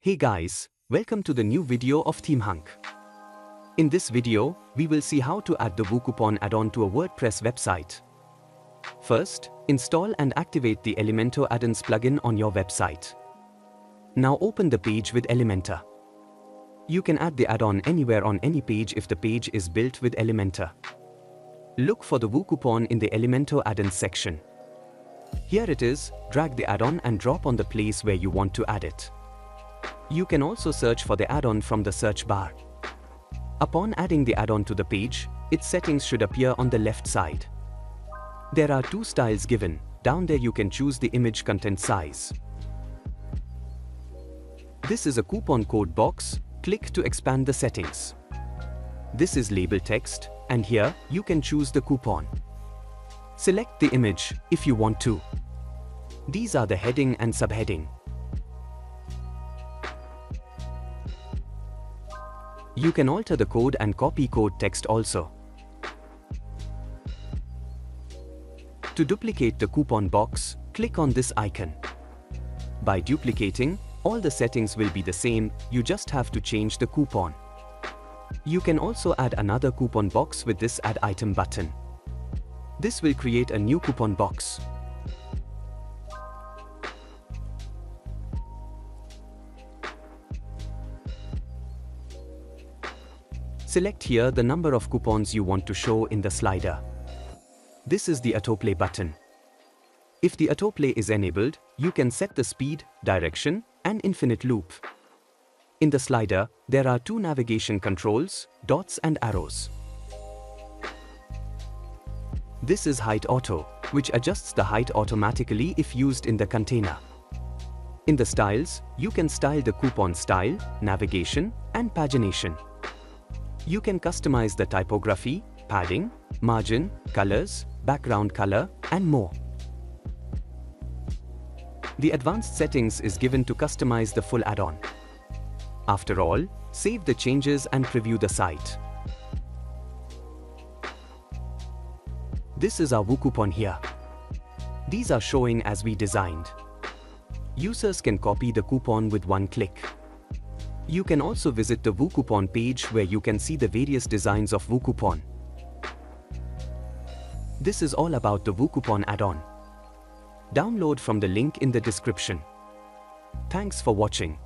Hey guys, welcome to the new video of ThemeHunk. In this video, we will see how to add the WooCoupon add-on to a WordPress website. First, install and activate the Elemento Addons plugin on your website. Now open the page with Elementor. You can add the add-on anywhere on any page if the page is built with Elementor. Look for the WooCoupon in the Elemento Addons section. Here it is, drag the add-on and drop on the place where you want to add it. You can also search for the add-on from the search bar. Upon adding the add-on to the page, its settings should appear on the left side. There are two styles given. Down there you can choose the image content size. This is a coupon code box. Click to expand the settings. This is label text, and here you can choose the coupon. Select the image if you want to. These are the heading and subheading. You can alter the code and copy code text also. To duplicate the coupon box, click on this icon. By duplicating, all the settings will be the same, you just have to change the coupon. You can also add another coupon box with this Add Item button. This will create a new coupon box. Select here the number of coupons you want to show in the slider. This is the autoplay button. If the autoplay is enabled, you can set the speed, direction, and infinite loop. In the slider, there are two navigation controls, dots and arrows. This is Height Auto, which adjusts the height automatically if used in the container. In the styles, you can style the coupon style, navigation, and pagination. You can customize the typography, padding, margin, colors, background color, and more. The advanced settings is given to customize the full add-on. After all, save the changes and preview the site. This is our WooCoupon here. These are showing as we designed. Users can copy the coupon with one click. You can also visit the WooCoupon page where you can see the various designs of WooCoupon. This is all about the WooCoupon add-on. Download from the link in the description. Thanks for watching.